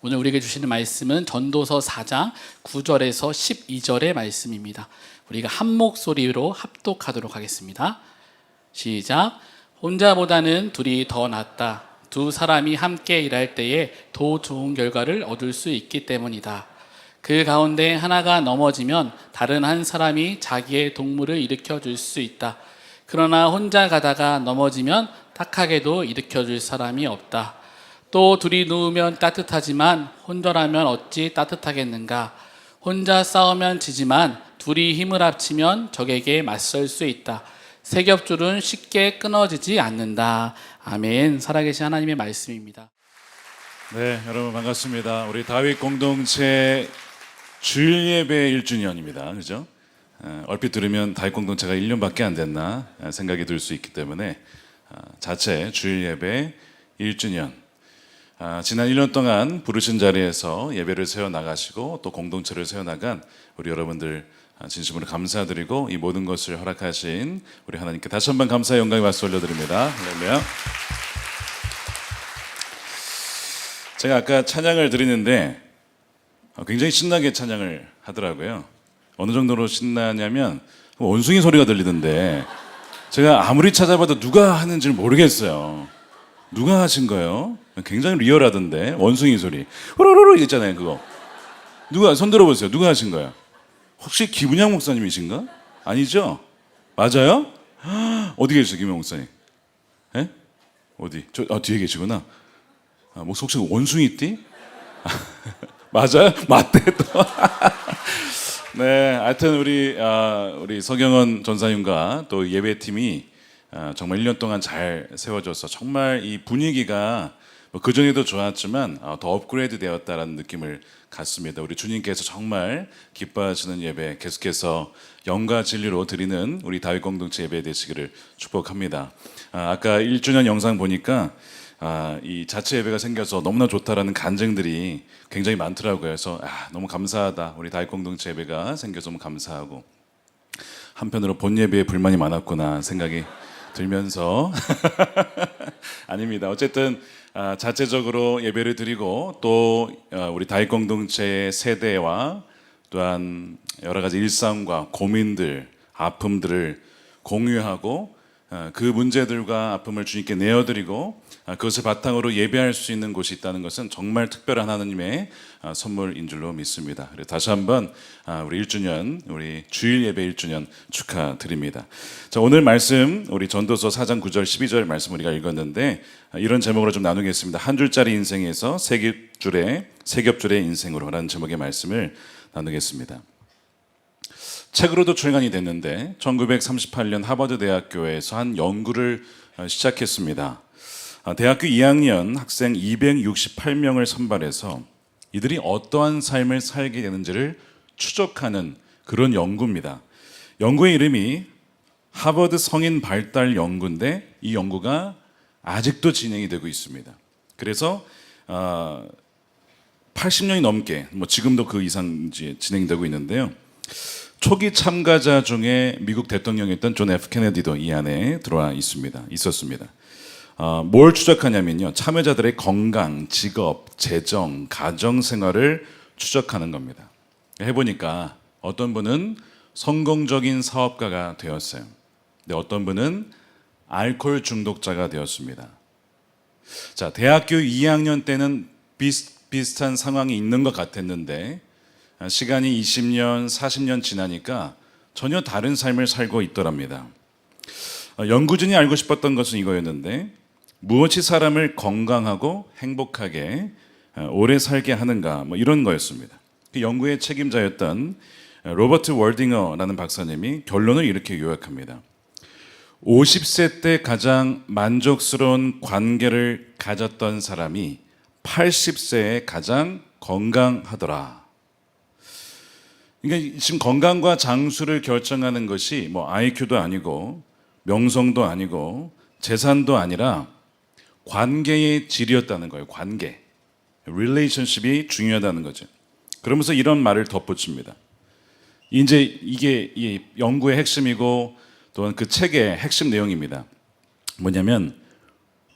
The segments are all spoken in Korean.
오늘 우리에게 주시는 말씀은 전도서 4장 9절에서 12절의 말씀입니다. 우리가 한 목소리로 합독하도록 하겠습니다. 시작. 혼자보다는 둘이 더 낫다. 두 사람이 함께 일할 때에 더 좋은 결과를 얻을 수 있기 때문이다. 그 가운데 하나가 넘어지면 다른 한 사람이 자기의 동물을 일으켜 줄 수 있다. 그러나 혼자 가다가 넘어지면 딱하게도 일으켜 줄 사람이 없다. 또 둘이 누우면 따뜻하지만 혼자라면 어찌 따뜻하겠는가. 혼자 싸우면 지지만 둘이 힘을 합치면 적에게 맞설 수 있다. 세 겹줄은 쉽게 끊어지지 않는다. 아멘. 살아계신 하나님의 말씀입니다. 네, 여러분 반갑습니다. 우리 다윗 공동체 주일 예배 1주년입니다. 그죠? 얼핏 들으면 다윗 공동체가 1년밖에 안 됐나 생각이 들 수 있기 때문에 자체 주일 예배 1주년. 지난 1년 동안 부르신 자리에서 예배를 세워나가시고 또 공동체를 세워나간 우리 여러분들 진심으로 감사드리고 이 모든 것을 허락하신 우리 하나님께 다시 한번 감사의 영광의 박수 올려드립니다. 할렐루야. 제가 아까 찬양을 드리는데 굉장히 신나게 찬양을 하더라고요. 어느 정도로 신나냐면 원숭이 소리가 들리던데 제가 아무리 찾아봐도 누가 하는지를 모르겠어요. 누가 하신 거예요? 굉장히 리얼하던데 원숭이 소리 호로로로 있잖아요. 그거 누가 손 들어보세요. 누가 하신 거예요? 혹시 김은양 목사님이신가? 아니죠? 맞아요? 어디 계세요, 김은양 목사님? 에? 어디? 뒤에 계시구나. 혹시 원숭이띠? 맞아요? 맞대 또. 네, 하여튼 우리 서경원 전사님과 또 예배팀이 정말 1년 동안 잘 세워져서 정말 이 분위기가 그 전에도 좋았지만 더 업그레이드 되었다라는 느낌을 갖습니다. 우리 주님께서 정말 기뻐하시는 예배 계속해서 영과 진리로 드리는 우리 다윗 공동체 예배 되시기를 축복합니다. 아까 1주년 영상 보니까 이 자체 예배가 생겨서 너무나 좋다라는 간증들이 굉장히 많더라고요. 그래서 너무 감사하다. 우리 다윗 공동체 예배가 생겨서 너무 감사하고 한편으로 본 예배에 불만이 많았구나 생각이 들면서 아닙니다. 어쨌든 자체적으로 예배를 드리고 또 우리 다윗 공동체의 세대와 또한 여러 가지 일상과 고민들, 아픔들을 공유하고 그 문제들과 아픔을 주님께 내어드리고 그것을 바탕으로 예배할 수 있는 곳이 있다는 것은 정말 특별한 하나님의 선물인 줄로 믿습니다. 그래서 다시 한번 우리 1주년, 우리 주일 예배 1주년 축하드립니다. 자, 오늘 말씀 우리 전도서 4장 9절 12절 말씀 우리가 읽었는데 이런 제목으로 좀 나누겠습니다. 한 줄짜리 인생에서 세 겹줄의 인생으로 라는 제목의 말씀을 나누겠습니다. 책으로도 출간이 됐는데 1938년 하버드 대학교에서 한 연구를 시작했습니다. 대학교 2학년 학생 268명을 선발해서 이들이 어떠한 삶을 살게 되는지를 추적하는 그런 연구입니다. 연구의 이름이 하버드 성인 발달 연구인데 이 연구가 아직도 진행이 되고 있습니다. 그래서 80년이 넘게 지금도 그 이상 진행되고 있는데요. 초기 참가자 중에 미국 대통령이었던 존 F 케네디도 이 안에 들어와 있었습니다. 뭘 추적하냐면요, 참여자들의 건강, 직업, 재정, 가정 생활을 추적하는 겁니다. 해보니까 어떤 분은 성공적인 사업가가 되었어요. 근데 어떤 분은 알코올 중독자가 되었습니다. 자, 대학교 2학년 때는 비슷한 상황이 있는 것 같았는데 시간이 20년, 40년 지나니까 전혀 다른 삶을 살고 있더랍니다. 연구진이 알고 싶었던 것은 이거였는데 무엇이 사람을 건강하고 행복하게 오래 살게 하는가 이런 거였습니다. 그 연구의 책임자였던 로버트 월딩어라는 박사님이 결론을 이렇게 요약합니다. 50세 때 가장 만족스러운 관계를 가졌던 사람이 80세에 가장 건강하더라. 그러니까 지금 건강과 장수를 결정하는 것이 IQ도 아니고 명성도 아니고 재산도 아니라 관계의 질이었다는 거예요. 관계, relationship이 중요하다는 거죠. 그러면서 이런 말을 덧붙입니다. 이제 이게 이 연구의 핵심이고 또한 그 책의 핵심 내용입니다. 뭐냐면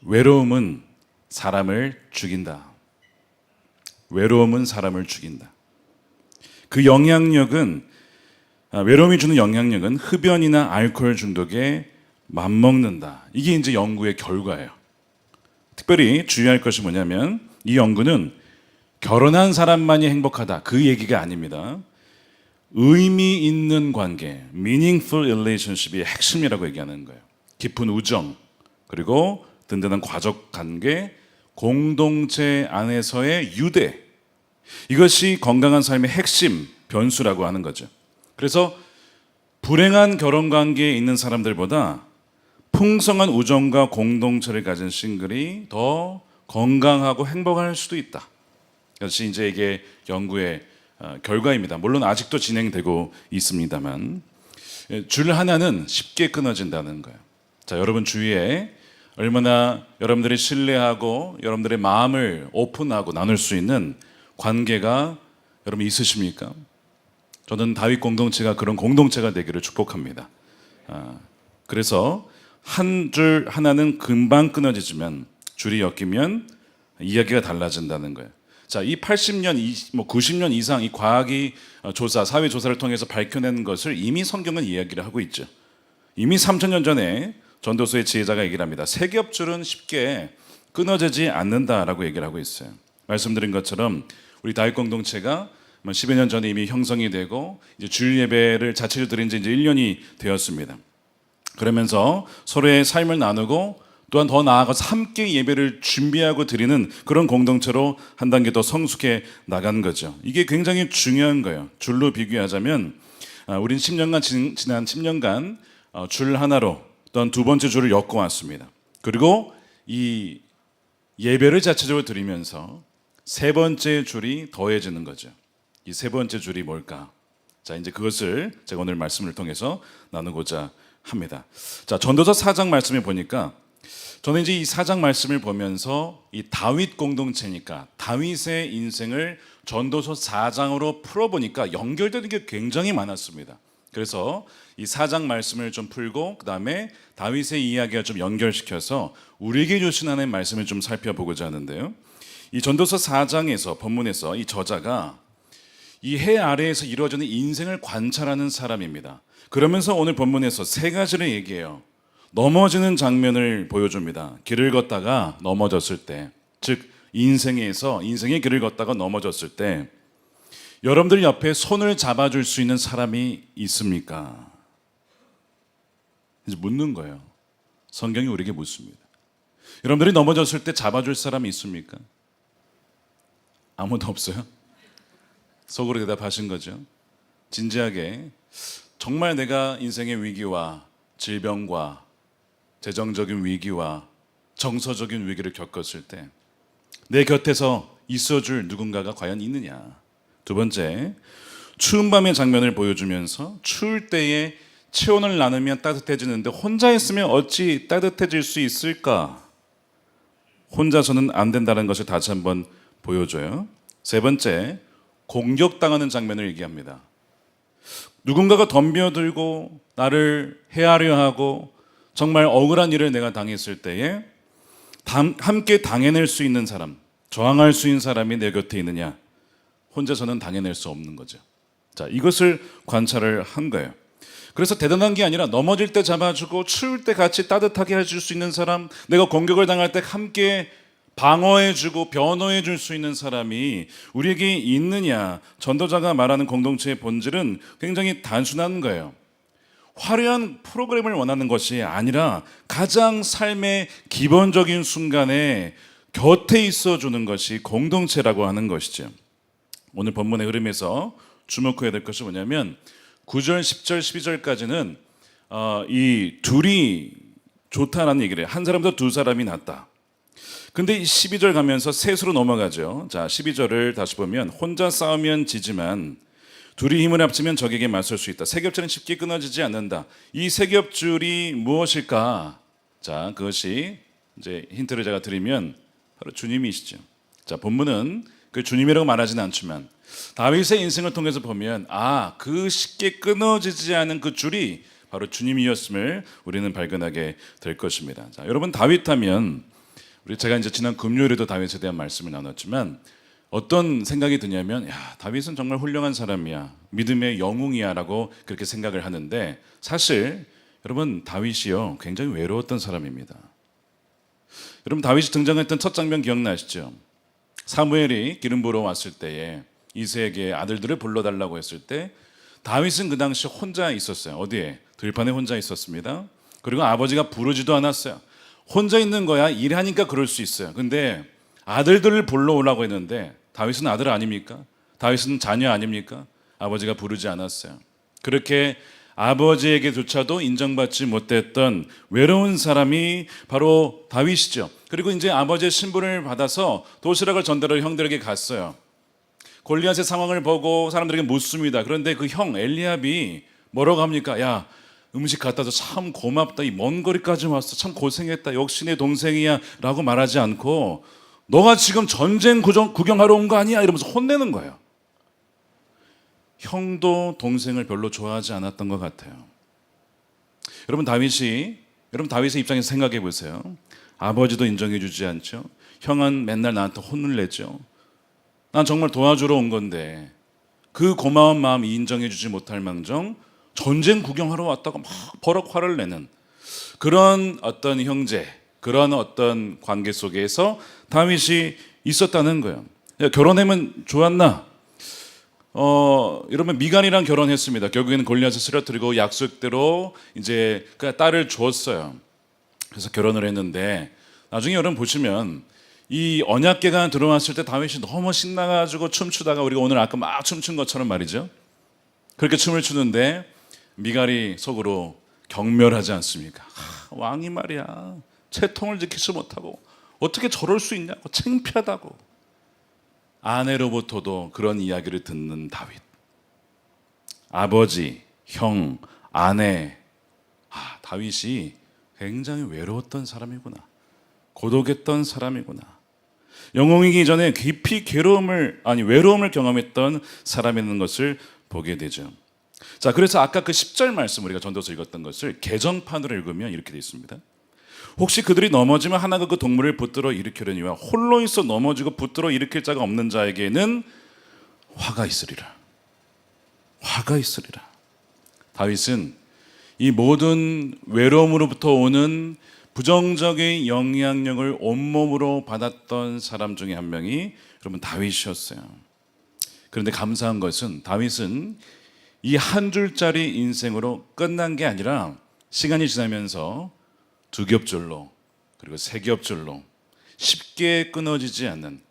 외로움은 사람을 죽인다. 외로움은 사람을 죽인다. 그 영향력은 외로움이 주는 영향력은 흡연이나 알코올 중독에 맞먹는다. 이게 이제 연구의 결과예요. 특별히 주의할 것이 뭐냐면 이 연구는 결혼한 사람만이 행복하다. 그 얘기가 아닙니다. 의미 있는 관계, meaningful relationship이 핵심이라고 얘기하는 거예요. 깊은 우정, 그리고 든든한 가족 관계, 공동체 안에서의 유대. 이것이 건강한 삶의 핵심 변수라고 하는 거죠. 그래서 불행한 결혼 관계에 있는 사람들보다 풍성한 우정과 공동체를 가진 싱글이 더 건강하고 행복할 수도 있다. 그것이 이제 이게 연구의 결과입니다. 물론 아직도 진행되고 있습니다만 줄 하나는 쉽게 끊어진다는 거예요. 자, 여러분 주위에 얼마나 여러분들이 신뢰하고 여러분들의 마음을 오픈하고 나눌 수 있는 관계가 여러분 있으십니까? 저는 다윗 공동체가 그런 공동체가 되기를 축복합니다. 그래서 한 줄 하나는 금방 끊어지지만 줄이 엮이면 이야기가 달라진다는 거예요. 자, 이 80년, 90년 이상 이 과학이 조사, 사회 조사를 통해서 밝혀낸 것을 이미 성경은 이야기를 하고 있죠. 이미 3000년 전에 전도서의 지혜자가 얘기를 합니다. 세 겹줄은 쉽게 끊어지지 않는다라고 얘기를 하고 있어요. 말씀드린 것처럼 우리 다윗 공동체가 10여 년 전에 이미 형성이 되고 이제 주일 예배를 자체로 드린 지 이제 1년이 되었습니다. 그러면서 서로의 삶을 나누고 또한 더 나아가서 함께 예배를 준비하고 드리는 그런 공동체로 한 단계 더 성숙해 나간 거죠. 이게 굉장히 중요한 거예요. 줄로 비교하자면 우린 10년간 지난 10년간 줄 하나로 또한 두 번째 줄을 엮어 왔습니다. 그리고 이 예배를 자체적으로 드리면서 세 번째 줄이 더해지는 거죠. 이 세 번째 줄이 뭘까? 자, 이제 그것을 제가 오늘 말씀을 통해서 나누고자 합니다. 자, 전도서 4장 말씀을 보니까 저는 이제 이 4장 말씀을 보면서 이 다윗 공동체니까 다윗의 인생을 전도서 4장으로 풀어보니까 연결되는 게 굉장히 많았습니다. 그래서 이 4장 말씀을 좀 풀고 그 다음에 다윗의 이야기와 좀 연결시켜서 우리에게 주신 하나님의 말씀을 좀 살펴보고자 하는데요. 이 전도서 4장에서 본문에서 이 저자가 이 해 아래에서 이루어지는 인생을 관찰하는 사람입니다. 그러면서 오늘 본문에서 세 가지를 얘기해요. 넘어지는 장면을 보여줍니다. 길을 걷다가 넘어졌을 때, 즉 인생의 길을 걷다가 넘어졌을 때 여러분들 옆에 손을 잡아줄 수 있는 사람이 있습니까? 이제 묻는 거예요. 성경이 우리에게 묻습니다. 여러분들이 넘어졌을 때 잡아줄 사람이 있습니까? 아무도 없어요? 속으로 대답하신 거죠. 진지하게 정말 내가 인생의 위기와 질병과 재정적인 위기와 정서적인 위기를 겪었을 때 내 곁에서 있어줄 누군가가 과연 있느냐. 두 번째, 추운 밤의 장면을 보여주면서 추울 때에 체온을 나누면 따뜻해지는데 혼자 있으면 어찌 따뜻해질 수 있을까? 혼자서는 안 된다는 것을 다시 한번 보여줘요. 세 번째, 공격당하는 장면을 얘기합니다. 누군가가 덤벼들고 나를 해하려 하고 정말 억울한 일을 내가 당했을 때에 함께 당해낼 수 있는 사람, 저항할 수 있는 사람이 내 곁에 있느냐. 혼자서는 당해낼 수 없는 거죠. 자, 이것을 관찰을 한 거예요. 그래서 대단한 게 아니라 넘어질 때 잡아주고 추울 때 같이 따뜻하게 해줄 수 있는 사람, 내가 공격을 당할 때 함께 방어해주고 변호해줄 수 있는 사람이 우리에게 있느냐. 전도자가 말하는 공동체의 본질은 굉장히 단순한 거예요. 화려한 프로그램을 원하는 것이 아니라 가장 삶의 기본적인 순간에 곁에 있어주는 것이 공동체라고 하는 것이죠. 오늘 본문의 흐름에서 주목해야 될 것이 뭐냐면 9절, 10절, 12절까지는 이 둘이 좋다라는 얘기를 해요. 한 사람보다 두 사람이 낫다. 근데 12절 가면서 셋으로 넘어가죠. 자, 12절을 다시 보면 혼자 싸우면 지지만 둘이 힘을 합치면 적에게 맞설 수 있다. 세 겹줄은 쉽게 끊어지지 않는다. 이 세 겹줄이 무엇일까? 자, 그것이 이제 힌트를 제가 드리면 바로 주님이시죠. 자, 본문은 그 주님이라고 말하지는 않지만 다윗의 인생을 통해서 보면 그 쉽게 끊어지지 않은 그 줄이 바로 주님이었음을 우리는 발견하게 될 것입니다. 자, 여러분 다윗하면 제가 이제 지난 금요일에도 다윗에 대한 말씀을 나눴지만 어떤 생각이 드냐면 다윗은 정말 훌륭한 사람이야, 믿음의 영웅이야라고 그렇게 생각을 하는데, 사실 여러분 다윗이요 굉장히 외로웠던 사람입니다. 여러분 다윗이 등장했던 첫 장면 기억나시죠? 사무엘이 기름 부으러 왔을 때에 이새에게 아들들을 불러달라고 했을 때 다윗은 그 당시 혼자 있었어요. 어디에? 들판에 혼자 있었습니다. 그리고 아버지가 부르지도 않았어요. 혼자 있는 거야, 일하니까 그럴 수 있어요. 근데 아들들을 불러오라고 했는데, 다윗은 아들 아닙니까? 다윗은 자녀 아닙니까? 아버지가 부르지 않았어요. 그렇게 아버지에게조차도 인정받지 못했던 외로운 사람이 바로 다윗이죠. 그리고 이제 아버지의 신분을 받아서 도시락을 전달하러 형들에게 갔어요. 골리앗의 상황을 보고 사람들에게 묻습니다. 그런데 그 형 엘리압이 뭐라고 합니까? 야, 음식 갖다 줘, 참 고맙다, 이 먼 거리까지 왔어, 참 고생했다, 역시 내 동생이야 라고 말하지 않고, 너가 지금 전쟁 구경하러 온 거 아니야? 이러면서 혼내는 거예요. 형도 동생을 별로 좋아하지 않았던 것 같아요. 여러분 다윗의 입장에서 생각해 보세요. 아버지도 인정해 주지 않죠. 형은 맨날 나한테 혼을 내죠. 난 정말 도와주러 온 건데 그 고마운 마음 인정해 주지 못할 망정 전쟁 구경하러 왔다고 막 버럭 화를 내는 그런 어떤 형제, 그런 어떤 관계 속에서 다윗이 있었다는 거예요. 결혼하면 좋았나? 이러면 미간이랑 결혼했습니다. 결국에는 골리앗을 쓰러뜨리고 약속대로 이제 그 딸을 주었어요. 그래서 결혼을 했는데, 나중에 여러분 보시면 이 언약궤가 들어왔을 때 다윗이 너무 신나가지고 춤추다가, 우리가 오늘 아까 막 춤춘 것처럼 말이죠, 그렇게 춤을 추는데 미갈이 속으로 경멸하지 않습니까? 왕이 말이야 채통을 지키지 못하고 어떻게 저럴 수 있냐고, 창피하다고. 아내로부터도 그런 이야기를 듣는 다윗. 아버지, 형, 아내. 다윗이 굉장히 외로웠던 사람이구나, 고독했던 사람이구나, 영웅이기 전에 깊이 외로움을 경험했던 사람이라는 것을 보게 되죠. 자, 그래서 아까 그 10절 말씀, 우리가 전도서 읽었던 것을 개정판으로 읽으면 이렇게 되어 있습니다. 혹시 그들이 넘어지면 하나가 그 동물을 붙들어 일으키려니와 홀로 있어 넘어지고 붙들어 일으킬 자가 없는 자에게는 화가 있으리라. 화가 있으리라. 다윗은 이 모든 외로움으로부터 오는 부정적인 영향력을 온몸으로 받았던 사람 중에 한 명이 여러분 다윗이었어요. 그런데 감사한 것은 다윗은 이 한 줄짜리 인생으로 끝난 게 아니라 시간이 지나면서 두 겹줄로, 그리고 세 겹줄로 쉽게 끊어지지 않는,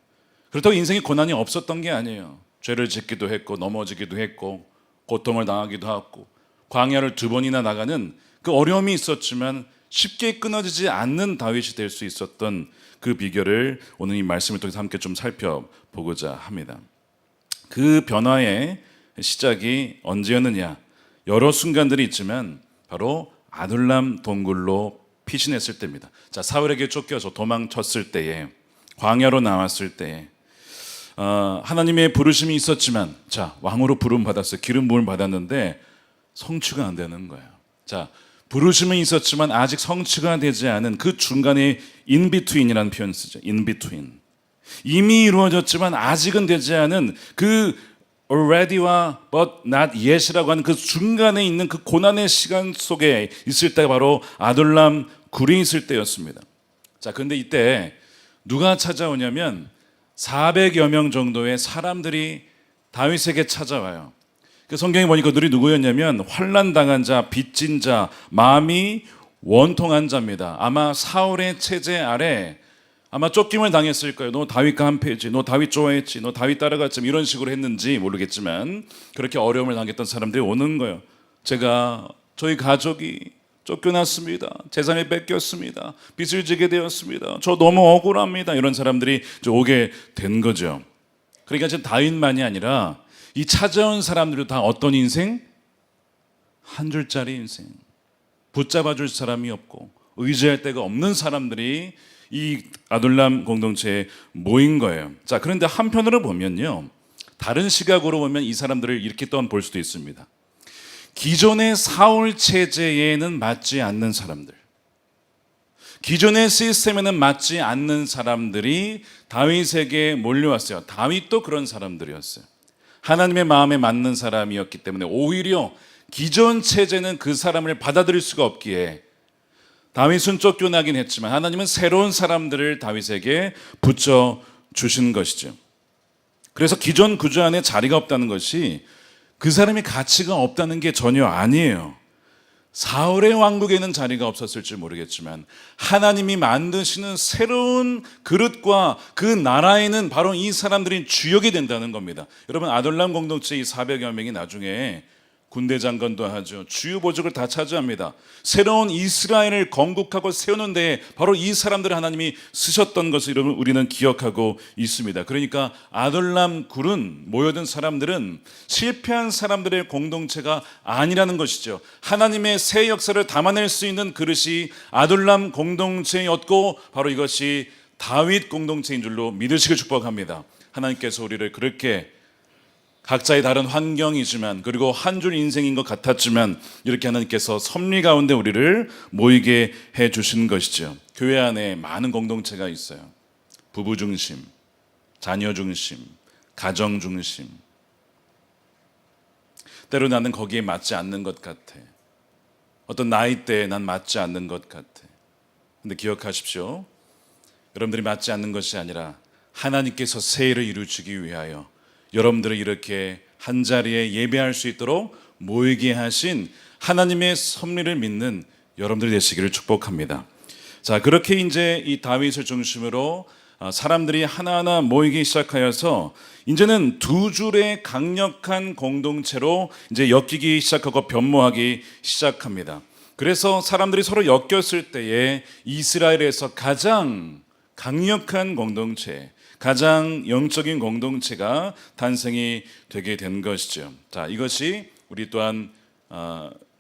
그렇다고 인생에 고난이 없었던 게 아니에요. 죄를 짓기도 했고 넘어지기도 했고 고통을 당하기도 하고 광야를 2번이나 나가는 그 어려움이 있었지만 쉽게 끊어지지 않는 다윗이 될 수 있었던 그 비결을 오늘 이 말씀을 통해서 함께 좀 살펴보고자 합니다. 그 변화의 시작이 언제였느냐? 여러 순간들이 있지만 바로 아둘람 동굴로 피신했을 때입니다. 자, 사울에게 쫓겨서 도망쳤을 때에, 광야로 나왔을 때에 하나님의 부르심이 있었지만, 자, 왕으로 부름 받았어요. 기름 부음을 받았는데 성취가 안 되는 거예요. 자, 부르심은 있었지만 아직 성취가 되지 않은 그 중간에 인비트윈이라는 표현 쓰죠. 인비트윈. 이미 이루어졌지만 아직은 되지 않은 그 already와 but not yet이라고 하는 그 중간에 있는 그 고난의 시간 속에 있을 때가 바로 아둘람 굴이 있을 때였습니다. 자, 그런데 이때 누가 찾아오냐면 400여 명 정도의 사람들이 다윗에게 찾아와요. 그 성경에 보니까 그들이 누구였냐면 환난 당한 자, 빚진 자, 마음이 원통한 자입니다. 아마 사울의 체제 아래 아마 쫓김을 당했을 거예요. 너 다윗과 한패했지, 너 다윗 좋아했지, 너 다윗 따라갔지, 이런 식으로 했는지 모르겠지만 그렇게 어려움을 당했던 사람들이 오는 거예요. 저희 가족이 쫓겨났습니다. 재산이 뺏겼습니다. 빚을 지게 되었습니다. 저 너무 억울합니다. 이런 사람들이 이제 오게 된 거죠. 그러니까 지금 다윗만이 아니라 이 찾아온 사람들도 다 어떤 인생? 한 줄짜리 인생. 붙잡아 줄 사람이 없고 의지할 데가 없는 사람들이 이 아둘람 공동체에 모인 거예요. 자, 그런데 한편으로 보면요, 다른 시각으로 보면 이 사람들을 이렇게 또한 볼 수도 있습니다. 기존의 사울 체제에는 맞지 않는 사람들, 기존의 시스템에는 맞지 않는 사람들이 다윗에게 몰려왔어요. 다윗도 그런 사람들이었어요. 하나님의 마음에 맞는 사람이었기 때문에 오히려 기존 체제는 그 사람을 받아들일 수가 없기에 다윗은 쫓겨나긴 했지만 하나님은 새로운 사람들을 다윗에게 붙여 주신 것이죠. 그래서 기존 구조 안에 자리가 없다는 것이 그 사람이 가치가 없다는 게 전혀 아니에요. 사울의 왕국에는 자리가 없었을지 모르겠지만 하나님이 만드시는 새로운 그릇과 그 나라에는 바로 이 사람들이 주역이 된다는 겁니다. 여러분, 아둘람 공동체 이 400여 명이 나중에 군대 장관도 하죠. 주요 보직을 다 차지합니다. 새로운 이스라엘을 건국하고 세우는 데에 바로 이 사람들을 하나님이 쓰셨던 것을 우리는 기억하고 있습니다. 그러니까 아둘람 굴은 모여든 사람들은 실패한 사람들의 공동체가 아니라는 것이죠. 하나님의 새 역사를 담아낼 수 있는 그릇이 아둘람 공동체였고 바로 이것이 다윗 공동체인 줄로 믿으시길 축복합니다. 하나님께서 우리를 그렇게 각자의 다른 환경이지만 그리고 한 줄 인생인 것 같았지만 이렇게 하나님께서 섭리 가운데 우리를 모이게 해 주신 것이죠. 교회 안에 많은 공동체가 있어요. 부부 중심, 자녀 중심, 가정 중심. 때로 나는 거기에 맞지 않는 것 같아. 어떤 나이대에 난 맞지 않는 것 같아. 근데 기억하십시오. 여러분들이 맞지 않는 것이 아니라 하나님께서 새 일을 이루시기 위하여 여러분들을 이렇게 한자리에 예배할 수 있도록 모이게 하신 하나님의 섭리를 믿는 여러분들이 되시기를 축복합니다. 자, 그렇게 이제 이 다윗을 중심으로 사람들이 하나하나 모이기 시작하여서 이제는 두 줄의 강력한 공동체로 이제 엮이기 시작하고 변모하기 시작합니다. 그래서 사람들이 서로 엮였을 때에 이스라엘에서 가장 강력한 공동체, 가장 영적인 공동체가 탄생이 되게 된 것이죠. 자, 이것이 우리 또한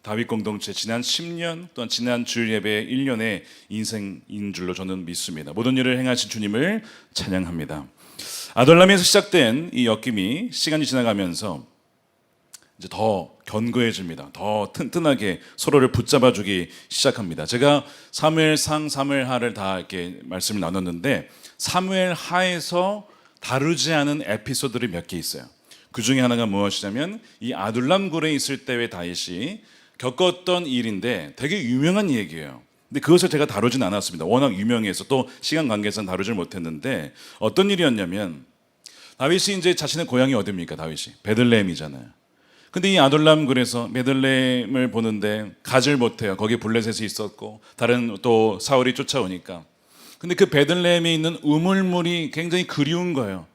다윗 공동체 지난 10년 또한 지난 주일 예배 1년의 인생인 줄로 저는 믿습니다. 모든 일을 행하신 주님을 찬양합니다. 아둘람에서 시작된 이 엮임이 시간이 지나가면서 이제 더 견고해집니다. 더 튼튼하게 서로를 붙잡아주기 시작합니다. 제가 사무엘상, 사무엘하를 다 이렇게 말씀을 나눴는데 사무엘하에서 다루지 않은 에피소드들이 몇 개 있어요. 그 중에 하나가 무엇이냐면 이 아둘람 굴에 있을 때의 다윗이 겪었던 일인데 되게 유명한 얘기예요. 근데 그것을 제가 다루진 않았습니다. 워낙 유명해서 또 시간 관계상 다루질 못했는데 어떤 일이었냐면 다윗이 이제 자신의 고향이 어디입니까? 다윗이 베들레헴이잖아요. 근데 이 아둘람 굴에서 베들레헴을 보는데 가질 못해요. 거기 블레셋이 있었고 다른 또 사울이 쫓아오니까. 근데 그 베들레헴에 있는 우물물이 굉장히 그리운 거예요.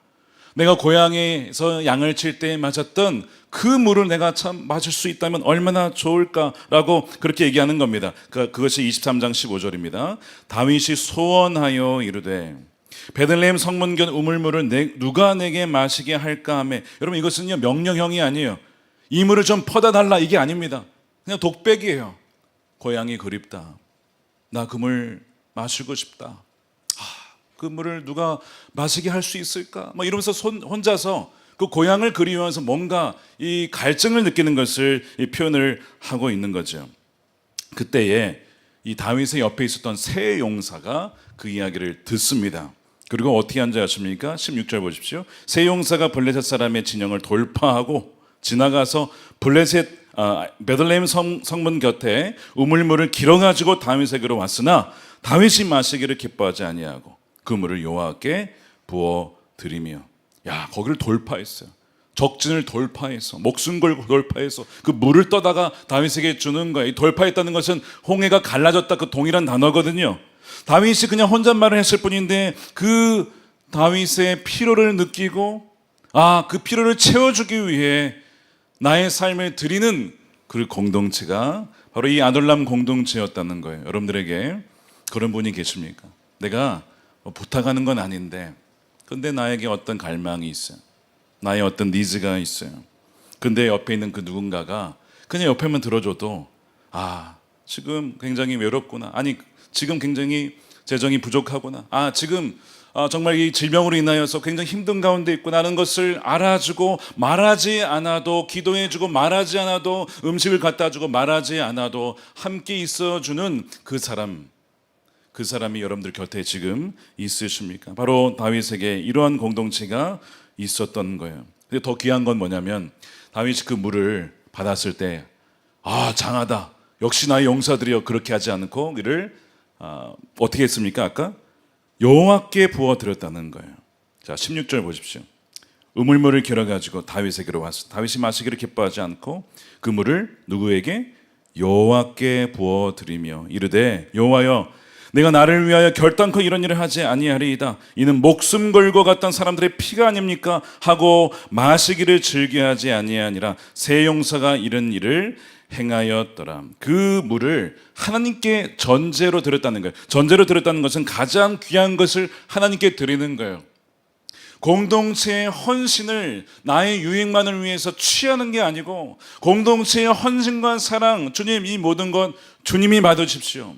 내가 고향에서 양을 칠 때 맞았던 그 물을 내가 참 마실 수 있다면 얼마나 좋을까라고 그렇게 얘기하는 겁니다. 그것이 23장 15절입니다. 다윗이 소원하여 이르되 베들레헴 성문견 우물물을 누가 내게 마시게 할까 하며. 여러분, 이것은요 명령형이 아니에요. 이 물을 좀 퍼다 달라 이게 아닙니다. 그냥 독백이에요. 고향이 그립다. 나 그 물 마시고 싶다. 그 물을 누가 마시게 할 수 있을까? 막 이러면서 혼자서 그 고향을 그리워하면서 뭔가 이 갈증을 느끼는 것을 표현을 하고 있는 거죠. 그때에 이 다윗의 옆에 있었던 세 용사가 그 이야기를 듣습니다. 그리고 어떻게 한지 아십니까? 16절 보십시오. 세 용사가 블레셋 사람의 진영을 돌파하고 지나가서 베들레헴 성문 곁에 우물물을 길어가지고 다윗에게로 왔으나 다윗이 마시기를 기뻐하지 아니하고 그 물을 여호와께 부어 드리며. 야, 거기를 돌파했어요. 적진을 돌파해서 목숨 걸고 돌파해서 그 물을 떠다가 다윗에게 주는 거예요. 이 돌파했다는 것은 홍해가 갈라졌다 그 동일한 단어거든요. 다윗이 그냥 혼잣말을 했을 뿐인데 그 다윗의 피로를 느끼고 그 피로를 채워주기 위해 나의 삶을 드리는 그 공동체가 바로 이 아둘람 공동체였다는 거예요. 여러분들에게 그런 분이 계십니까? 내가 부탁하는 건 아닌데 근데 나에게 어떤 갈망이 있어요. 나의 어떤 니즈가 있어요. 근데 옆에 있는 그 누군가가 그냥 옆에만 들어줘도 지금 굉장히 외롭구나. 아니 지금 굉장히 재정이 부족하구나. 지금 정말 이 질병으로 인하여서 굉장히 힘든 가운데 있구나 하는 것을 알아주고 말하지 않아도 기도해주고 말하지 않아도 음식을 갖다 주고 말하지 않아도 함께 있어주는 그 사람, 그 사람이 여러분들 곁에 지금 있으십니까? 바로 다윗에게 이러한 공동체가 있었던 거예요. 근데 더 귀한 건 뭐냐면 다윗이 그 물을 받았을 때 장하다. 역시 나의 용사들이여 그렇게 하지 않고 이를 어떻게 했습니까? 아까 여호와께 부어 드렸다는 거예요. 자, 16절 보십시오. 우물물을 길어가지고 다윗에게로 왔어. 다윗이 마시기를 기뻐하지 않고 그 물을 누구에게? 여호와께 부어 드리며 이르되 여호와여 내가 나를 위하여 결단코 이런 일을 하지 아니하리이다. 이는 목숨 걸고 갔던 사람들의 피가 아닙니까? 하고 마시기를 즐겨하지 아니하니라. 새 용사가 이런 일을 행하였더라. 그 물을 하나님께 전제로 드렸다는 거예요. 전제로 드렸다는 것은 가장 귀한 것을 하나님께 드리는 거예요. 공동체의 헌신을 나의 유익만을 위해서 취하는 게 아니고 공동체의 헌신과 사랑, 주님 이 모든 것 주님이 받으십시오.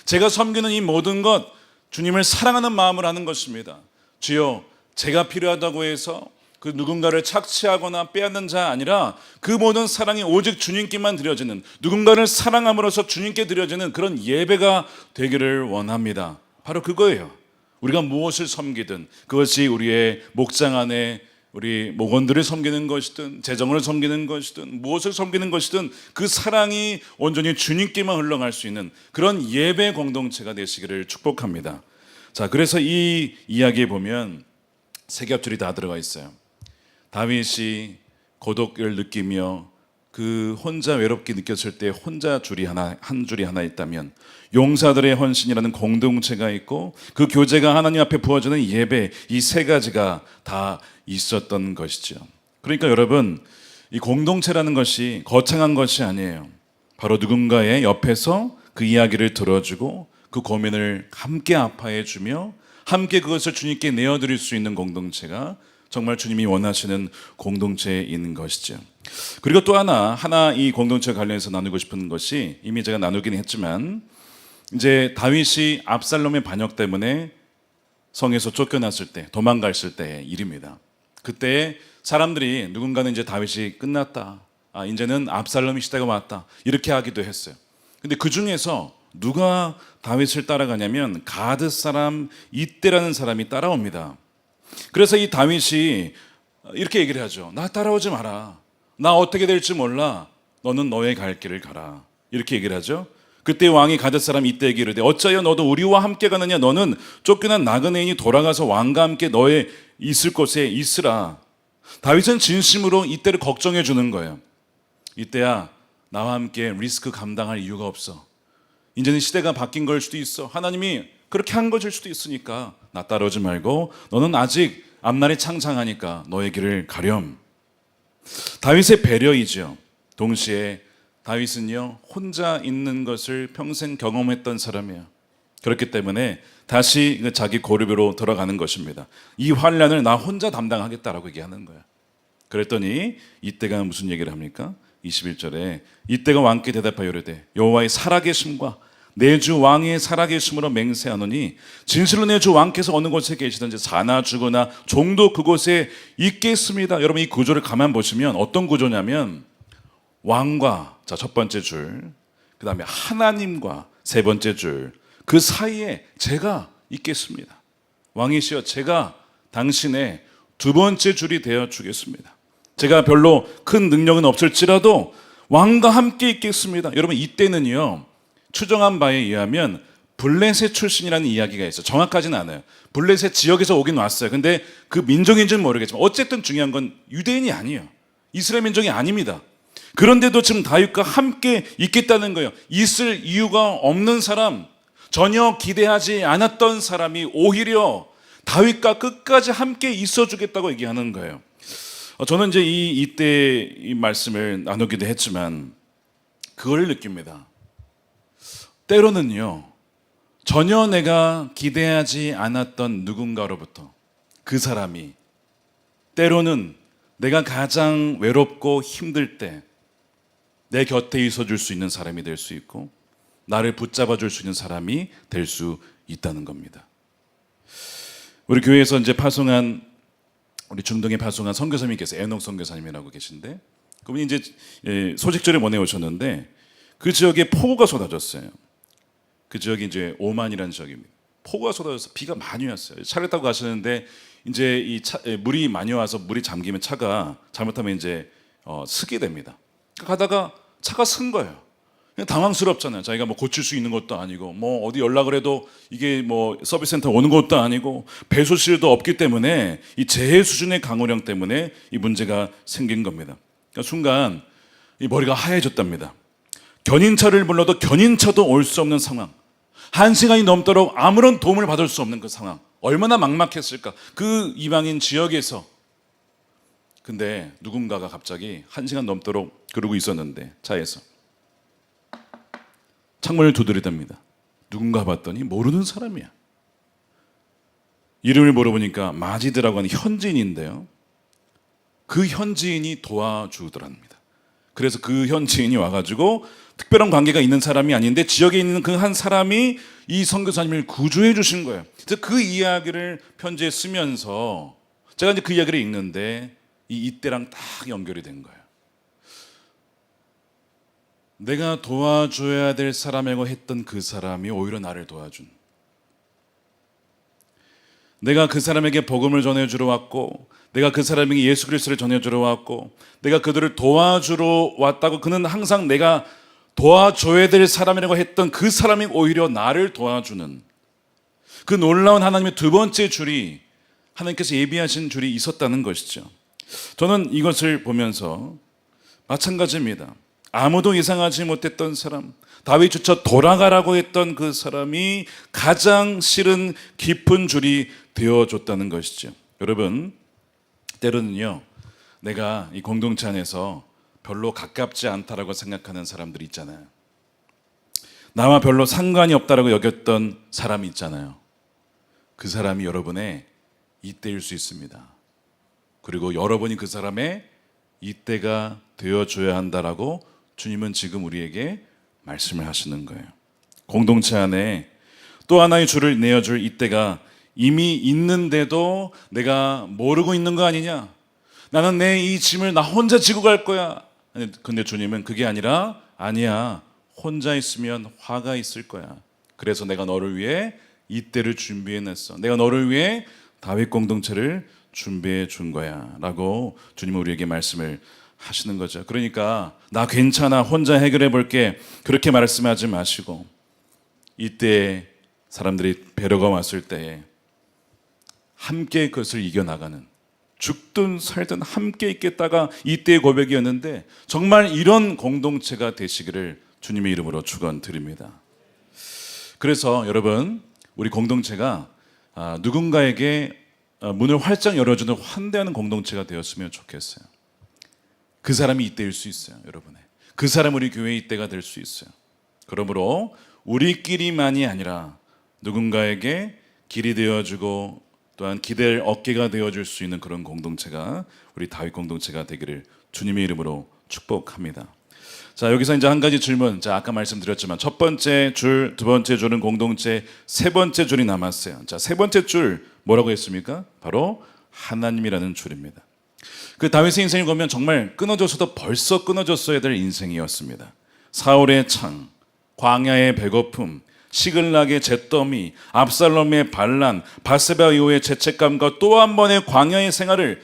제가 섬기는 이 모든 것 주님을 사랑하는 마음을 하는 것입니다. 주여 제가 필요하다고 해서 그 누군가를 착취하거나 빼앗는 자 아니라 그 모든 사랑이 오직 주님께만 드려지는, 누군가를 사랑함으로써 주님께 드려지는 그런 예배가 되기를 원합니다. 바로 그거예요. 우리가 무엇을 섬기든 그것이 우리의 목장 안에 우리 목원들을 섬기는 것이든 재정을 섬기는 것이든 무엇을 섬기는 것이든 그 사랑이 온전히 주님께만 흘러갈 수 있는 그런 예배 공동체가 되시기를 축복합니다. 자, 그래서 이 이야기에 보면 세 겹줄이 다 들어가 있어요. 다윗이 고독을 느끼며 그 혼자 외롭게 느꼈을 때 혼자 한 줄이 하나 있다면 용사들의 헌신이라는 공동체가 있고 그 교제가 하나님 앞에 부어지는 예배, 이 세 가지가 다 있었던 것이죠. 그러니까 여러분, 이 공동체라는 것이 거창한 것이 아니에요. 바로 누군가의 옆에서 그 이야기를 들어주고 그 고민을 함께 아파해 주며 함께 그것을 주님께 내어드릴 수 있는 공동체가 정말 주님이 원하시는 공동체인 것이죠. 그리고 또 하나 이 공동체 관련해서 나누고 싶은 것이 이미 제가 나누긴 했지만 이제 다윗이 압살롬의 반역 때문에 성에서 쫓겨났을 때, 도망갔을 때의 일입니다. 그때 사람들이 누군가는 이제 다윗이 끝났다, 이제는 압살롬의 시대가 왔다 이렇게 하기도 했어요. 근데 그 중에서 누가 다윗을 따라가냐면 가드 사람 이때라는 사람이 따라옵니다. 그래서 이 다윗이 이렇게 얘기를 하죠. 나 따라오지 마라. 나 어떻게 될지 몰라. 너는 너의 갈 길을 가라. 이렇게 얘기를 하죠. 그때 왕이 가드 사람 이때에게 이르되 어찌하여 너도 우리와 함께 가느냐. 너는 쫓겨난 나그네인이 돌아가서 왕과 함께 너의 있을 곳에 있으라. 다윗은 진심으로 이때를 걱정해 주는 거예요. 이때야 나와 함께 리스크 감당할 이유가 없어. 이제는 시대가 바뀐 걸 수도 있어. 하나님이 그렇게 한 것일 수도 있으니까 나 따라오지 말고 너는 아직 앞날이 창창하니까 너의 길을 가렴. 다윗의 배려이죠. 동시에 다윗은요 혼자 있는 것을 평생 경험했던 사람이에요. 그렇기 때문에 다시 자기 고립으로 돌아가는 것입니다. 이 환난을 나 혼자 담당하겠다라고 얘기하는 거예요. 그랬더니 이때가 무슨 얘기를 합니까? 21절에 이때가 왕께 대답하여 이르되 여호와의 살아계심과 내 주 왕의 살아계심으로 맹세하노니 진실로 내 주 왕께서 어느 곳에 계시든지 사나 죽으나 종도 그곳에 있겠습니다. 여러분 이 구조를 가만 보시면 어떤 구조냐면 왕과 첫 번째 줄, 그 다음에 하나님과 세 번째 줄, 그 사이에 제가 있겠습니다. 왕이시여 제가 당신의 두 번째 줄이 되어 주겠습니다. 제가 별로 큰 능력은 없을지라도 왕과 함께 있겠습니다. 여러분 이때는요 추정한 바에 의하면 블레셋 출신이라는 이야기가 있어요. 정확하진 않아요. 블레셋 지역에서 오긴 왔어요. 근데 그 민족인지는 모르겠지만 어쨌든 중요한 건 유대인이 아니에요. 이스라엘 민족이 아닙니다. 그런데도 지금 다윗과 함께 있겠다는 거예요. 있을 이유가 없는 사람, 전혀 기대하지 않았던 사람이 오히려 다윗과 끝까지 함께 있어주겠다고 얘기하는 거예요. 저는 이제 이때 이 말씀을 나누기도 했지만 그걸 느낍니다. 때로는요 전혀 내가 기대하지 않았던 누군가로부터 그 사람이 때로는 내가 가장 외롭고 힘들 때 내 곁에 있어줄 수 있는 사람이 될 수 있고 나를 붙잡아줄 수 있는 사람이 될 수 있다는 겁니다. 우리 교회에서 이제 파송한 우리 중동에 파송한 선교사님께서 에녹 선교사님이라고 계신데 그분이 이제 소식지를 보내오셨는데 그 지역에 폭우가 쏟아졌어요. 그 지역이 이제 오만이라는 지역입니다. 폭우가 쏟아져서 비가 많이 왔어요. 차를 타고 가시는데 이제 물이 많이 와서 물이 잠기면 차가 잘못하면 이제 쓰게 됩니다. 가다가 차가 쓴 거예요. 그냥 당황스럽잖아요. 자기가 뭐 고칠 수 있는 것도 아니고 뭐 어디 연락을 해도 이게 뭐 서비스 센터 오는 것도 아니고 배수실도 없기 때문에 이 재해 수준의 강우량 때문에 이 문제가 생긴 겁니다. 그러니까 순간 이 머리가 하얘졌답니다. 견인차를 불러도 견인차도 올 수 없는 상황. 1시간이 넘도록 아무런 도움을 받을 수 없는 그 상황. 얼마나 막막했을까. 그 이방인 지역에서. 근데 누군가가 갑자기 1시간 넘도록 그러고 있었는데 차에서 창문을 두드리답니다. 누군가 봤더니 모르는 사람이야. 이름을 물어보니까 마지드라고 하는 현지인인데요. 그 현지인이 도와주더랍니다. 그래서 그 현지인이 와가지고 특별한 관계가 있는 사람이 아닌데 지역에 있는 그 한 사람이 이 선교사님을 구조해 주신 거예요. 그래서 그 이야기를 편지에 쓰면서 제가 이제 그 이야기를 읽는데 이때랑 딱 연결이 된 거예요. 내가 도와줘야 될 사람이라고 했던 그 사람이 오히려 나를 도와준. 내가 그 사람에게 복음을 전해주러 왔고 내가 그 사람에게 예수 그리스도를 전해주러 왔고 내가 그들을 도와주러 왔다고 그는 항상 내가 도와줘야 될 사람이라고 했던 그 사람이 오히려 나를 도와주는 그 놀라운 하나님의 두 번째 줄이 하나님께서 예비하신 줄이 있었다는 것이죠. 저는 이것을 보면서 마찬가지입니다. 아무도 예상하지 못했던 사람, 다윗조차 돌아가라고 했던 그 사람이 가장 싫은 깊은 줄이 되어줬다는 것이죠. 여러분, 때로는요, 내가 이 공동체 안에서 별로 가깝지 않다라고 생각하는 사람들이 있잖아요. 나와 별로 상관이 없다라고 여겼던 사람이 있잖아요. 그 사람이 여러분의 이때일 수 있습니다. 그리고 여러분이 그 사람의 이때가 되어줘야 한다라고 주님은 지금 우리에게 말씀을 하시는 거예요. 공동체 안에 또 하나의 줄을 내어줄 이때가 이미 있는데도 내가 모르고 있는 거 아니냐? 나는 내 이 짐을 나 혼자 지고 갈 거야. 근데 주님은 그게 아니라 아니야. 혼자 있으면 화가 있을 거야. 그래서 내가 너를 위해 이때를 준비해냈어. 내가 너를 위해 다윗 공동체를 준비해 준 거야 라고 주님은 우리에게 말씀을 하시는 거죠. 그러니까 나 괜찮아 혼자 해결해 볼게 그렇게 말씀하지 마시고 이때 사람들이 배려가 왔을 때에 함께 그것을 이겨나가는 죽든 살든 함께 있겠다가 이때의 고백이었는데 정말 이런 공동체가 되시기를 주님의 이름으로 축원드립니다. 그래서 여러분 우리 공동체가 누군가에게 문을 활짝 열어주는 환대하는 공동체가 되었으면 좋겠어요. 그 사람이 이때일 수 있어요. 여러분의 그 사람 우리 교회의 이때가 될 수 있어요. 그러므로 우리끼리만이 아니라 누군가에게 길이 되어주고 또한 기댈 어깨가 되어줄 수 있는 그런 공동체가 우리 다윗 공동체가 되기를 주님의 이름으로 축복합니다. 자, 여기서 이제 한 가지 질문. 자, 아까 말씀드렸지만 첫 번째 줄, 두 번째 줄은 공동체, 세 번째 줄이 남았어요. 자, 세 번째 줄 뭐라고 했습니까? 바로 하나님이라는 줄입니다. 그 다윗의 인생을 보면 정말 끊어졌어도 벌써 끊어졌어야 될 인생이었습니다. 사울의 창, 광야의 배고픔, 시글락의 잿더미, 압살롬의 반란, 바세바 이후의 죄책감과 또 한 번의 광야의 생활을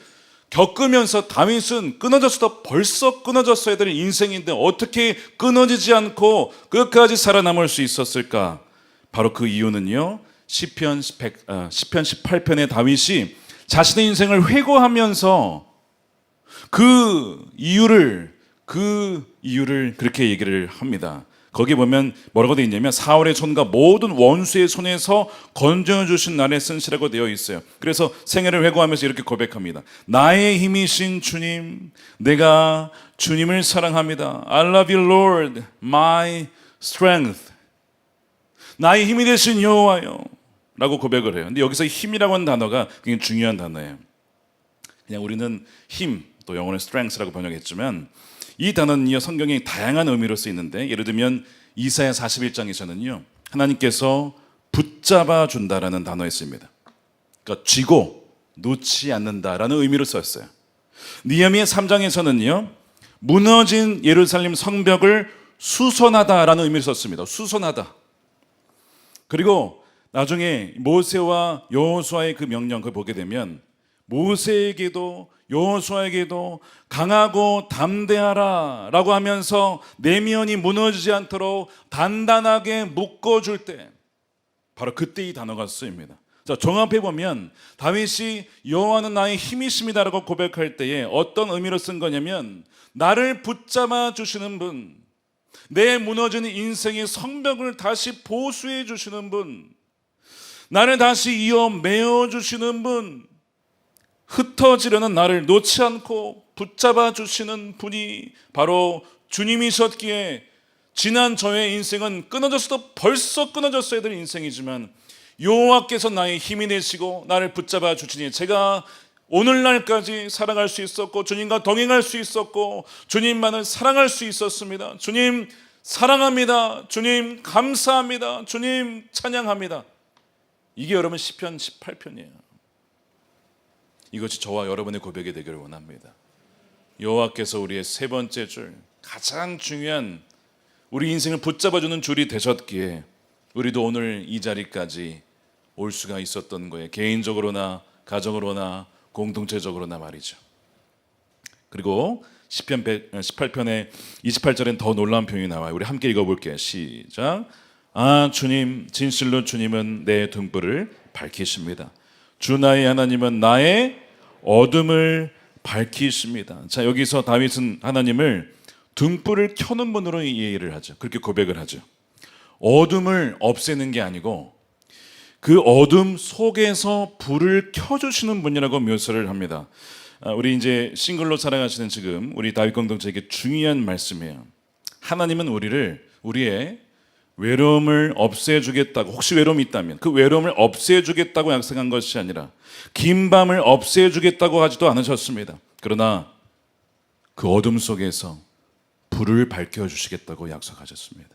겪으면서 다윗은 끊어졌어도 벌써 끊어졌어야 될 인생인데 어떻게 끊어지지 않고 끝까지 살아남을 수 있었을까? 바로 그 이유는요. 시편 18편의 다윗이 자신의 인생을 회고하면서 그 이유를 그렇게 얘기를 합니다. 거기 보면 뭐라고 되어 있냐면 사울의 손과 모든 원수의 손에서 건져내 주신 날에 쓴 시라고 되어 있어요. 그래서 생애를 회고하면서 이렇게 고백합니다. 나의 힘이신 주님, 내가 주님을 사랑합니다. I love you Lord, my strength. 나의 힘이 되신 여호와요 라고 고백을 해요. 근데 여기서 힘이라고 하는 단어가 굉장히 중요한 단어예요. 그냥 우리는 힘, 또 영어는 strength라고 번역했지만 이 단어는요 성경에 다양한 의미로 쓰이는데 예를 들면 이사야 41장에서는요 하나님께서 붙잡아 준다라는 단어에 씁니다. 그러니까 쥐고 놓지 않는다라는 의미로 썼어요. 느헤미야 3장에서는요 무너진 예루살렘 성벽을 수선하다라는 의미로 썼습니다. 수선하다. 그리고 나중에 모세와 여호수아의 그 명령 그걸 보게 되면 모세에게도 여호수아에게도 강하고 담대하라 라고 하면서 내면이 무너지지 않도록 단단하게 묶어줄 때 바로 그때 이 단어가 쓰입니다. 자, 종합해 보면 다윗이 여호와는 나의 힘이십니다라고 고백할 때에 어떤 의미로 쓴 거냐면 나를 붙잡아 주시는 분, 내 무너진 인생의 성벽을 다시 보수해 주시는 분, 나를 다시 이어 메어 주시는 분, 흩어지려는 나를 놓지 않고 붙잡아 주시는 분이 바로 주님이셨기에 지난 저의 인생은 끊어졌어도 벌써 끊어졌어야 될 인생이지만 여호와께서 나의 힘이 되시고 나를 붙잡아 주시니 제가 오늘날까지 살아갈 수 있었고 주님과 동행할 수 있었고 주님만을 사랑할 수 있었습니다. 주님 사랑합니다. 주님 감사합니다. 주님 찬양합니다. 이게 여러분 시편 18편이에요. 이것이 저와 여러분의 고백이 되기를 원합니다. 여호와께서 우리의 세 번째 줄, 가장 중요한 우리 인생을 붙잡아주는 줄이 되셨기에 우리도 오늘 이 자리까지 올 수가 있었던 거예요. 개인적으로나 가정으로나 공동체적으로나 말이죠. 그리고 시편 18편의 28절엔 더 놀라운 표현이 나와요. 우리 함께 읽어볼게요. 시작. 아 주님, 진실로 주님은 내 등불을 밝히십니다. 주 나의 하나님은 나의 어둠을 밝히십니다. 자, 여기서 다윗은 하나님을 등불을 켜는 분으로 이해를 하죠. 그렇게 고백을 하죠. 어둠을 없애는 게 아니고 그 어둠 속에서 불을 켜주시는 분이라고 묘사를 합니다. 우리 이제 싱글로 살아가시는 지금 우리 다윗 공동체에게 중요한 말씀이에요. 하나님은 우리의 외로움을 없애주겠다고, 혹시 외로움이 있다면 그 외로움을 없애주겠다고 약속한 것이 아니라 긴 밤을 없애주겠다고 하지도 않으셨습니다. 그러나 그 어둠 속에서 불을 밝혀주시겠다고 약속하셨습니다.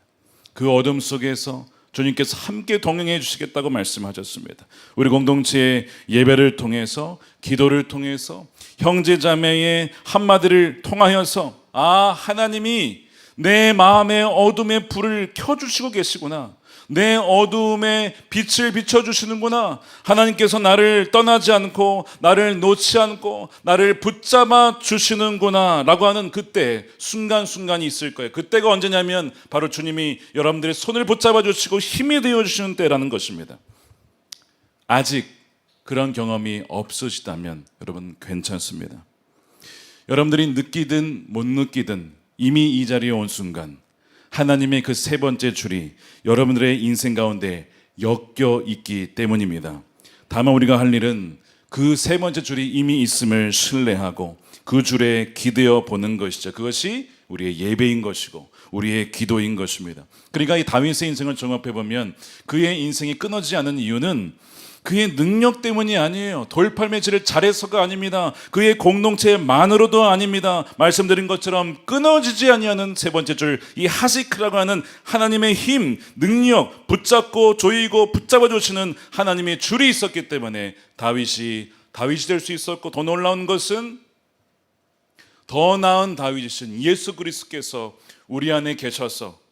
그 어둠 속에서 주님께서 함께 동행해 주시겠다고 말씀하셨습니다. 우리 공동체의 예배를 통해서, 기도를 통해서, 형제자매의 한마디를 통하여서 하나님이 내 마음의 어둠의 불을 켜주시고 계시구나, 내 어둠에 빛을 비춰주시는구나, 하나님께서 나를 떠나지 않고 나를 놓지 않고 나를 붙잡아 주시는구나 라고 하는 그때 순간순간이 있을 거예요. 그때가 언제냐면 바로 주님이 여러분들의 손을 붙잡아 주시고 힘이 되어 주시는 때라는 것입니다. 아직 그런 경험이 없으시다면 여러분 괜찮습니다. 여러분들이 느끼든 못 느끼든 이미 이 자리에 온 순간 하나님의 그 세 번째 줄이 여러분들의 인생 가운데 엮여 있기 때문입니다. 다만 우리가 할 일은 그 세 번째 줄이 이미 있음을 신뢰하고 그 줄에 기대어 보는 것이죠. 그것이 우리의 예배인 것이고 우리의 기도인 것입니다. 그러니까 이 다윗의 인생을 종합해 보면 그의 인생이 끊어지지 않은 이유는 그의 능력 때문이 아니에요. 돌팔매질을 잘해서가 아닙니다. 그의 공동체만으로도 아닙니다. 말씀드린 것처럼 끊어지지 아니하는 세 번째 줄, 이 하시크라고 하는 하나님의 힘, 능력, 붙잡고 조이고 붙잡아 주시는 하나님의 줄이 있었기 때문에 다윗이 될 수 있었고, 더 놀라운 것은 더 나은 다윗이신 예수 그리스도께서 우리 안에 계셔서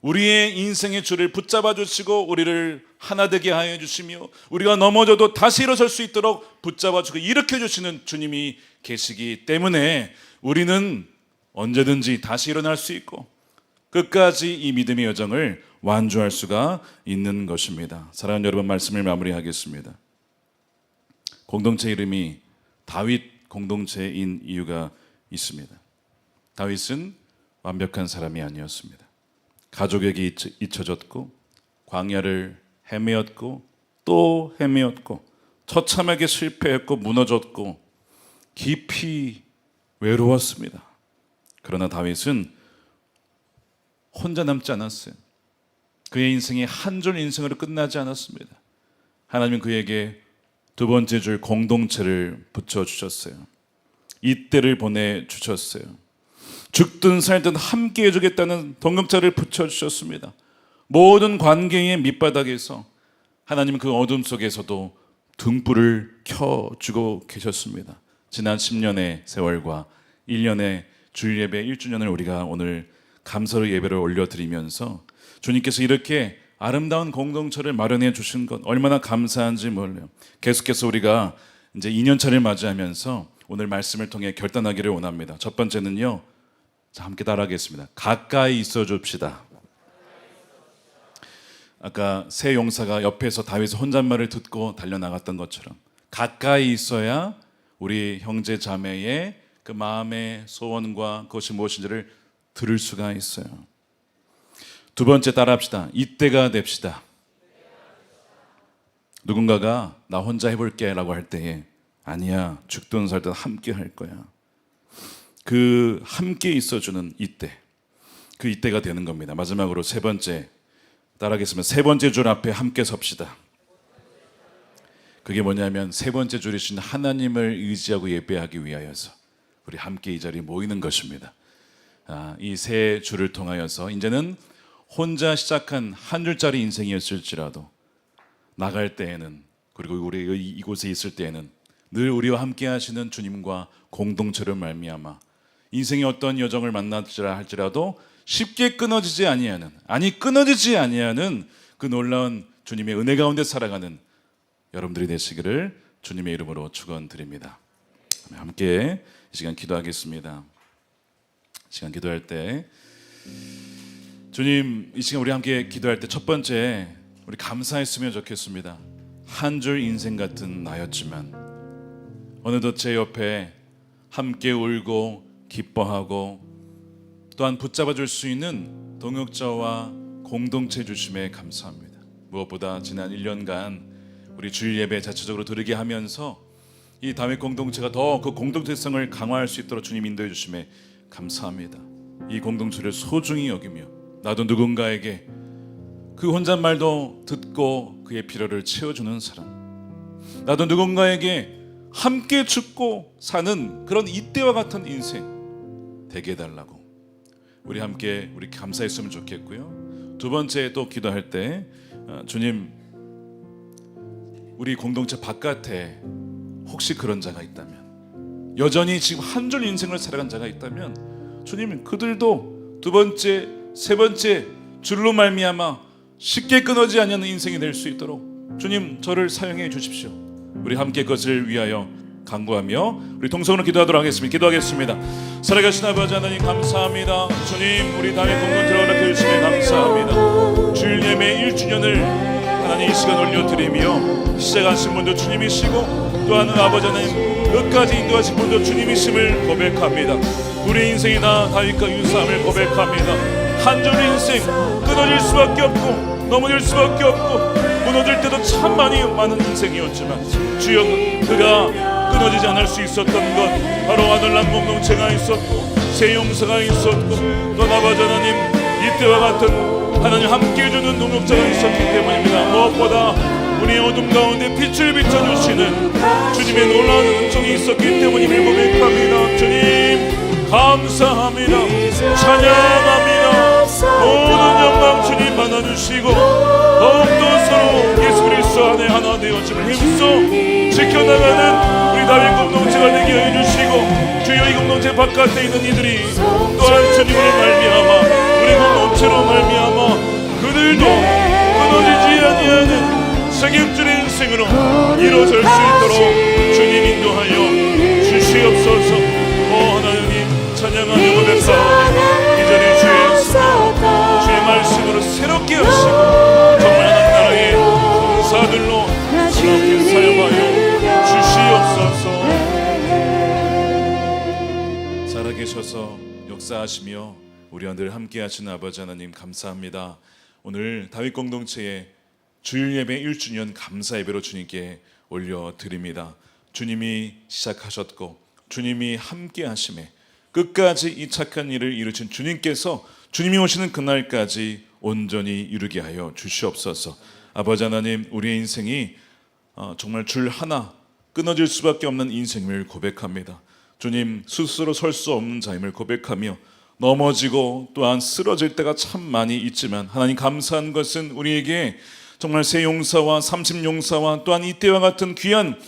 우리의 인생의 줄을 붙잡아 주시고 우리를 하나 되게 하여 주시며 우리가 넘어져도 다시 일어설 수 있도록 붙잡아 주고 일으켜 주시는 주님이 계시기 때문에 우리는 언제든지 다시 일어날 수 있고 끝까지 이 믿음의 여정을 완주할 수가 있는 것입니다. 사랑하는 여러분, 말씀을 마무리하겠습니다. 공동체 이름이 다윗 공동체인 이유가 있습니다. 다윗은 완벽한 사람이 아니었습니다. 가족에게 잊혀졌고 광야를 헤매었고 또 헤매었고 처참하게 실패했고 무너졌고 깊이 외로웠습니다. 그러나 다윗은 혼자 남지 않았어요. 그의 인생이 한 줄 인생으로 끝나지 않았습니다. 하나님은 그에게 두 번째 줄 공동체를 붙여주셨어요. 이때를 보내주셨어요. 죽든 살든 함께 해주겠다는 동역자를 붙여주셨습니다. 모든 관계의 밑바닥에서 하나님은 그 어둠 속에서도 등불을 켜주고 계셨습니다. 지난 10년의 세월과 1년의 주일예배 1주년을 우리가 오늘 감사로 예배를 올려드리면서 주님께서 이렇게 아름다운 공동체를 마련해 주신 것 얼마나 감사한지 몰라요. 계속해서 우리가 이제 2년차를 맞이하면서 오늘 말씀을 통해 결단하기를 원합니다. 첫 번째는요, 자, 함께 따라하겠습니다. 가까이 있어 줍시다. 아까 새 용사가 옆에서 다윗의 혼잣말을 듣고 달려나갔던 것처럼 가까이 있어야 우리 형제 자매의 그 마음의 소원과 그것이 무엇인지를 들을 수가 있어요. 두 번째 따라합시다. 이때가 됩시다. 누군가가 나 혼자 해볼게 라고 할 때에 아니야, 죽든 살든 함께 할 거야. 그 함께 있어주는 이때, 그 이때가 되는 겁니다. 마지막으로 세 번째 따라하겠습니다. 세 번째 줄 앞에 함께 섭시다. 그게 뭐냐면 세 번째 줄이신 하나님을 의지하고 예배하기 위하여서 우리 함께 이 자리에 모이는 것입니다. 이 세 줄을 통하여서 이제는 혼자 시작한 한 줄짜리 인생이었을지라도 나갈 때에는, 그리고 우리 이곳에 있을 때에는 늘 우리와 함께 하시는 주님과 공동체를 말미암아 인생의 어떤 여정을 만나지라 할지라도 쉽게 끊어지지 아니하는, 끊어지지 아니하는 그 놀라운 주님의 은혜 가운데 살아가는 여러분들이 되시기를 주님의 이름으로 축원드립니다. 함께 이 시간 기도하겠습니다. 시간 기도할 때 주님, 이 시간 우리 함께 기도할 때 첫 번째 우리 감사했으면 좋겠습니다. 한 줄 인생 같은 나였지만 어느덧 제 옆에 함께 울고 기뻐하고 또한 붙잡아 줄 수 있는 동역자와 공동체 주심에 감사합니다. 무엇보다 지난 1년간 우리 주일 예배 자체적으로 드리게 하면서 이 다윗 공동체가 더 그 공동체성을 강화할 수 있도록 주님 인도해 주심에 감사합니다. 이 공동체를 소중히 여기며 나도 누군가에게 그 혼잣말도 듣고 그의 필요를 채워주는 사람, 나도 누군가에게 함께 죽고 사는 그런 이때와 같은 인생 되게 해달라고 우리 함께 우리 감사했으면 좋겠고요. 두 번째 또 기도할 때 주님, 우리 공동체 바깥에 혹시 그런 자가 있다면, 여전히 지금 한 줄 인생을 살아간 자가 있다면 주님, 그들도 두 번째, 세 번째 줄로 말미암아 쉽게 끊어지지 않는 인생이 될 수 있도록 주님 저를 사용해 주십시오. 우리 함께 그것을 위하여 간구하며 우리 통성으로 기도하도록 하겠습니다. 기도하겠습니다. 살아계신 아버지 하나님 감사합니다. 주님, 우리 다윗 공동체를 허락해 주시면 감사합니다. 주일 예배 1주년을 하나님 이 시간 올려드리며 시작하신 분도 주님이시고 또한 아버지 하나님 끝까지 인도하신 분도 주님이심을 고백합니다. 우리 인생이 다 다윗과 유사함을 고백합니다. 한 줄 인생 끊어질 수밖에 없고 넘어질 수밖에 없고 무너질 때도 참 많은 인생이었지만 주여, 그가 끊어지지 않을 수 있었던 것 바로 아들람 공동체가 있었고 새 용사가 있었고 또 아버지 하나님 이때와 같은 하나님 함께 해주는 동역자가 있었기 때문입니다. 무엇보다 우리 어둠 가운데 빛을 비춰주시는 주님의 놀라운 은총이 있었기 때문임을 고백합니다. 주님 감사합니다. 찬양합니다. 모든 영광 주님 받아주시고 더욱더 서로 예수 그리스도 안에 하나 되어짐을 힘써 지켜나가는 우리 다윗 공동체가 되게 해주시고 주여, 이 공동체 바깥에 있는 이들이 또한 주님을 말미암아 우리 공동체로 말미암아 그들도 끊어지지 아니하는 책임질 인생으로 이루어질 수 있도록 주님 인도하여 주시옵소서. 하나님 찬양하며 고백하오니 이 자리에 주의 말씀으로 새롭게 하시고 정말 하나님 나라의 군사들로 그렇게 사용하여 주시옵소서. 살아계셔서 역사하시며 우리와 늘 함께 하시는 아버지 하나님 감사합니다. 오늘 다윗 공동체의 주일 예배 1주년 감사 예배로 주님께 올려드립니다. 주님이 시작하셨고 주님이 함께 하심에 끝까지 이 착한 일을 이루신 주님께서 주님이 오시는 그날까지 온전히 이루게 하여 주시옵소서. 아버지 하나님, 우리의 인생이 정말 줄 하나 끊어질 수밖에 없는 인생임을 고백합니다. 주님, 스스로 설 수 없는 자임을 고백하며 넘어지고 또한 쓰러질 때가 참 많이 있지만 하나님 감사한 것은 우리에게 정말 새 용사와 30용사와 또한 이때와 같은 귀한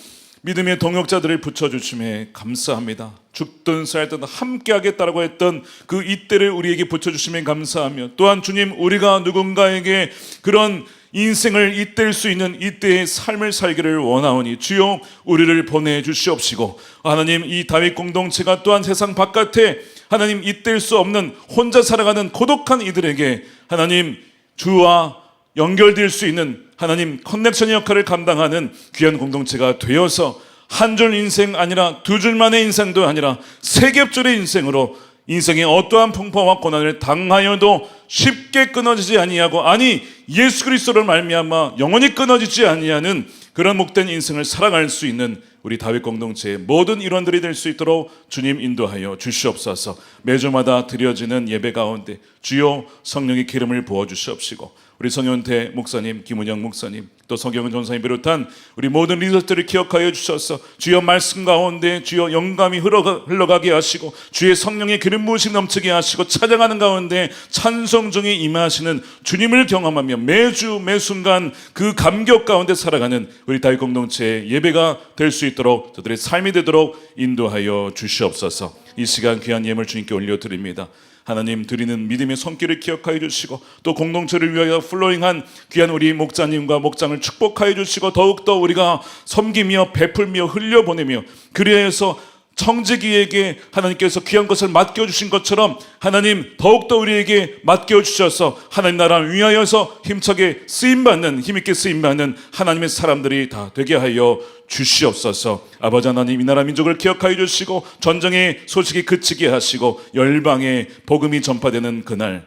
믿음의 동역자들을 붙여주심에 감사합니다. 죽든 살든 함께 하겠다라고 했던 그 이때를 우리에게 붙여주심에 감사하며, 또한 주님, 우리가 누군가에게 그런 인생을 잇댈 수 있는 이때의 삶을 살기를 원하오니 주여 우리를 보내주시옵시고, 하나님, 이 다윗 공동체가 또한 세상 바깥에 하나님 잇댈 수 없는 혼자 살아가는 고독한 이들에게 하나님 주와 연결될 수 있는 하나님 커넥션의 역할을 감당하는 귀한 공동체가 되어서 한 줄 인생 아니라 두 줄만의 인생도 아니라 세 겹줄의 인생으로 인생의 어떠한 풍파와 고난을 당하여도 쉽게 끊어지지 아니하고, 아니 예수 그리스도를 말미암아 영원히 끊어지지 아니하는 그런 목된 인생을 살아갈 수 있는 우리 다윗 공동체의 모든 일원들이 될 수 있도록 주님 인도하여 주시옵소서. 매주마다 드려지는 예배 가운데 주여 성령의 기름을 부어 주시옵시고, 우리 성현태 목사님, 김은영 목사님, 또 서경은 전사님 비롯한 우리 모든 리더들을 기억하여 주셔서 주여 말씀 가운데 주여 영감이 흘러가게 하시고, 주의 성령의 기름 부으심 넘치게 하시고, 찬양하는 가운데 찬송 중에 임하시는 주님을 경험하며 매주 매순간 그 감격 가운데 살아가는 우리 다윗 공동체의 예배가 될 수 있도록, 저들의 삶이 되도록 인도하여 주시옵소서. 이 시간 귀한 예물 주님께 올려드립니다. 하나님, 드리는 믿음의 손길을 기억하여 주시고, 또 공동체를 위하여 플로잉한 귀한 우리 목자님과 목장을 축복하여 주시고, 더욱더 우리가 섬기며 베풀며 흘려보내며 그리하여서 청지기에게 하나님께서 귀한 것을 맡겨주신 것처럼 하나님 더욱더 우리에게 맡겨주셔서 하나님 나라를 위하여서 힘차게 쓰임받는, 힘있게 쓰임받는 하나님의 사람들이 다 되게 하여 주시옵소서. 아버지 하나님, 이 나라 민족을 기억하여 주시고 전쟁의 소식이 그치게 하시고 열방에 복음이 전파되는 그날,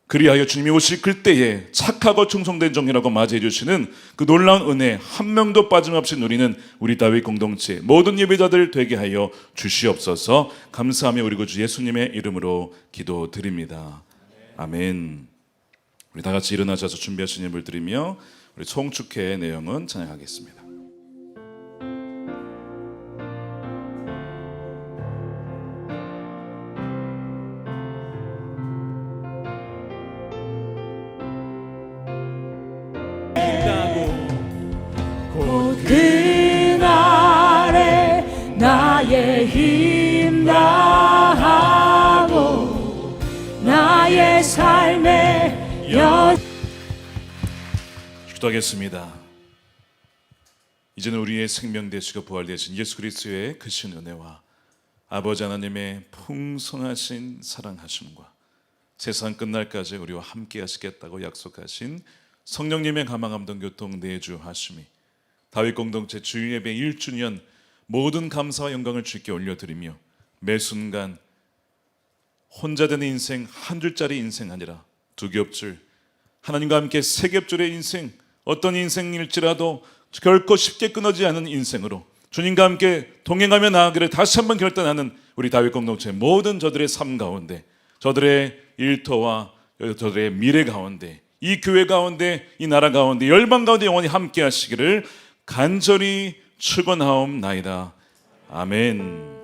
그리하여 주님이 오실 그때에 착하고 충성된 종이라고 맞이해 주시는 그 놀라운 은혜 한 명도 빠짐없이 누리는 우리 다윗 공동체 모든 예배자들 되게 하여 주시옵소서. 감사하며 우리 구주 예수님의 이름으로 기도드립니다. 아멘. 우리 다 같이 일어나셔서 준비하신 예물 드리며 우리 송축회의 내용은 찬양하겠습니다. 그날에 나의 힘 다하고 나의 삶의 기도하겠습니다. 이제는 우리의 생명 되시고 부활 되신 예수 그리스도의 크신 은혜와 아버지 하나님의 풍성하신 사랑하심과 세상 끝날까지 우리와 함께 하시겠다고 약속하신 성령님의 가망함동 교통 내주하심이 다윗 공동체 주일예배 1주년 모든 감사와 영광을 주께 올려드리며 매 순간 혼자 되는 인생, 한 줄짜리 인생 아니라 두 겹줄, 하나님과 함께 세 겹줄의 인생, 어떤 인생일지라도 결코 쉽게 끊어지지 않은 인생으로 주님과 함께 동행하며 나아가기를 다시 한번 결단하는 우리 다윗 공동체 모든 저들의 삶 가운데, 저들의 일터와 저들의 미래 가운데, 이 교회 가운데, 이 나라 가운데, 열방 가운데 영원히 함께 하시기를 간절히 축원하옵나이다. 아멘.